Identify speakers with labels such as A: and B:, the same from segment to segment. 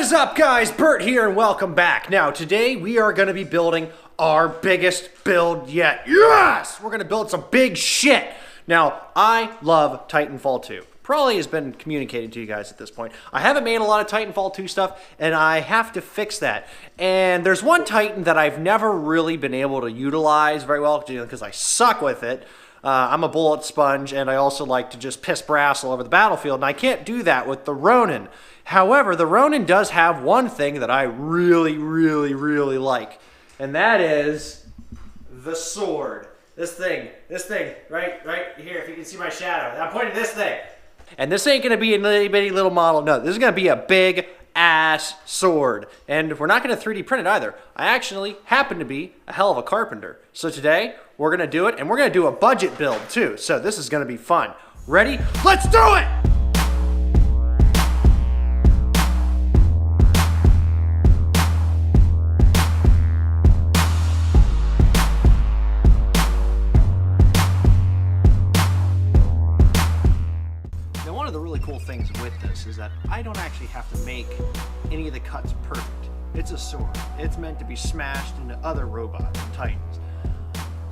A: is up, guys? Bert here and welcome back. Now today we are going to be building our biggest build yet. Yes! We're going to build some big shit. Now I love Titanfall 2. Probably has been communicated to you guys at this point. I haven't made a lot of Titanfall 2 stuff and I have to fix that. And there's one Titan that I've never really been able to utilize very well because I suck with it. I'm a bullet sponge and I also like to just piss brass all over the battlefield, and I can't do that with the Ronin. However, the Ronin does have one thing that I really like, and that is the sword. This thing, right here, if you can see my shadow. I'm pointing this thing. And this ain't gonna be a little bitty little model, no, this is gonna be a big ass sword. And we're not gonna 3D print it either. I actually happen to be a hell of a carpenter. So today, we're gonna do it, and we're gonna do a budget build too. So this is gonna be fun. Ready? Let's do it! One of the really cool things with this is that I don't actually have to make any of the cuts perfect. It's a sword. It's meant to be smashed into other robots and titans.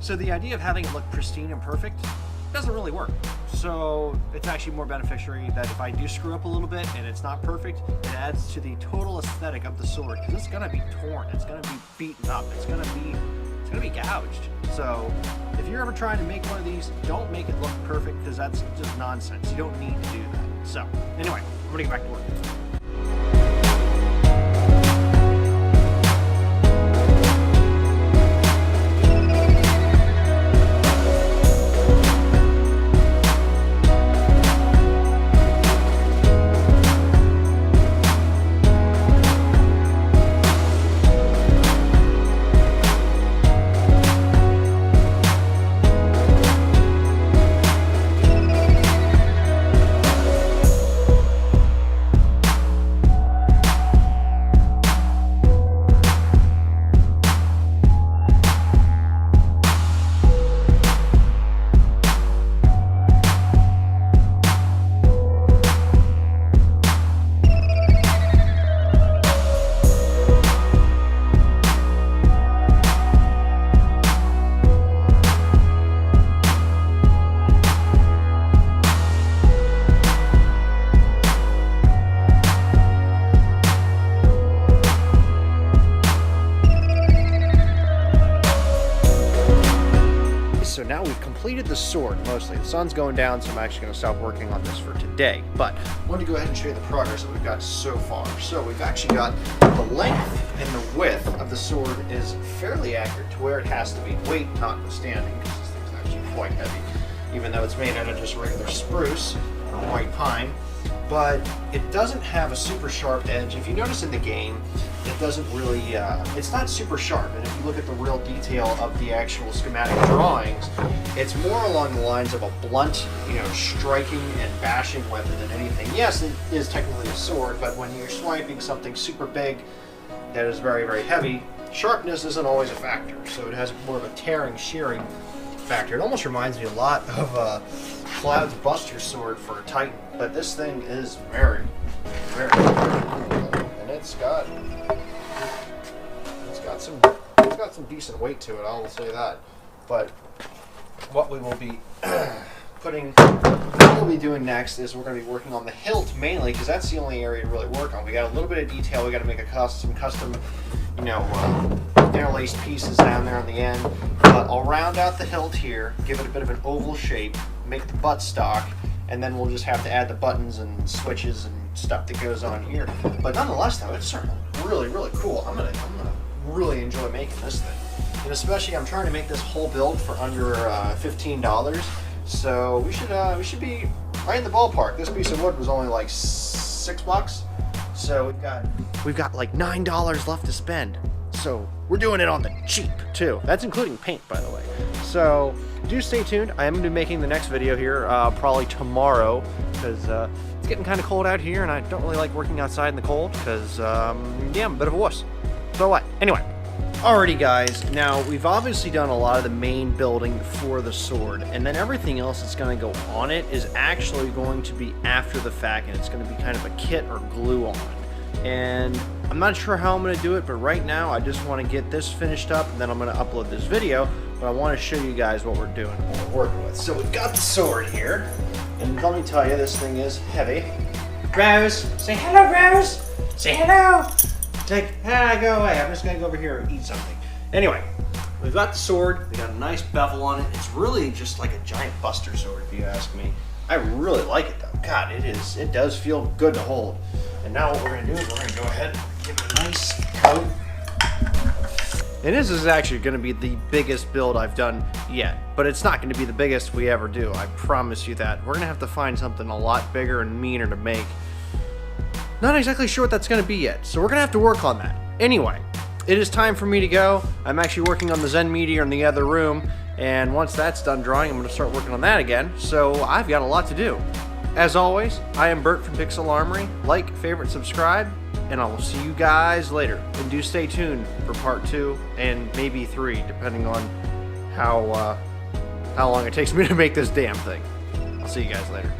A: So the idea of having it look pristine and perfect doesn't really work. So it's actually more beneficiary that if I do screw up a little bit and it's not perfect, it adds to the total aesthetic of the sword, because it's gonna be torn, it's gonna be beaten up, it's gonna be gouged. So if you're ever trying to make one of these, don't make it look perfect, because that's just nonsense. You don't need to do that. So anyway, I'm gonna get back to work. So now we've completed the sword mostly. The sun's going down, so I'm actually going to stop working on this for today. But I wanted to go ahead and show you the progress that we've got so far. So we've actually got the length and the width of the sword is fairly accurate to where it has to be, weight notwithstanding, because this thing's actually quite heavy, even though it's made out of just regular spruce or white pine. But it doesn't have a super sharp edge. If you notice in the game, it doesn't really, it's not super sharp. And if you look at the real detail of the actual schematic drawings, it's more along the lines of a blunt, striking and bashing weapon than anything. Yes, it is technically a sword, but when you're swiping something super big that is very heavy, sharpness isn't always a factor. So it has more of a tearing, shearing factor. It almost reminds me a lot of Cloud's Buster sword for a Titan, but this thing is very cool. And it's got some decent weight to it, I will say that. But what we will be doing next is we're going to be working on the hilt mainly, because that's the only area to really work on. We got a little bit of detail. We got to make some custom interlaced pieces down there on the end. But I'll round out the hilt here, give it a bit of an oval shape, make the butt stock, and then we'll just have to add the buttons and switches and stuff that goes on here. But nonetheless, though, it's certainly really cool. I'm gonna really enjoy making this thing, and especially I'm trying to make this whole build for under $15. So we should be right in the ballpark. This piece of wood was only like $6, so we've got like $9 left to spend. So we're doing it on the cheap too. That's including paint, by the way. So do stay tuned. I am going to be making the next video here probably tomorrow, because it's getting kind of cold out here and I don't really like working outside in the cold because yeah, I'm a bit of a wuss. So what? Anyway. Alrighty guys, now we've obviously done a lot of the main building for the sword, and then everything else that's going to go on it is actually going to be after the fact, and it's going to be kind of a kit or glue on. and I'm not sure how I'm going to do it, but right now I just want to get this finished up, and then I'm going to upload this video, but I want to show you guys what we're doing, what we're working with. So we've got the sword here, and let me tell you, this thing is heavy. Rose, say hello, Rose. Say hello. Go away. I'm just going to go over here and eat something. Anyway, we've got the sword. We got a nice bevel on it. It's really just like a giant buster sword, if you ask me. I really like it though. God, it does feel good to hold. And now what we're going to do is we're going to go ahead and give it a nice coat. And this is actually going to be the biggest build I've done yet, but it's not going to be the biggest we ever do. I promise you that. We're going to have to find something a lot bigger and meaner to make. Not exactly sure what that's going to be yet, so we're going to have to work on that. Anyway, it is time for me to go. I'm actually working on the Zen meteor in the other room, and once that's done drawing, I'm going to start working on that again, so I've got a lot to do. As always, I am Bert from Pixel Armory. Like, favorite, subscribe, and I will see you guys later. And do stay tuned for part 2 and maybe 3, depending on how long it takes me to make this damn thing. I'll see you guys later.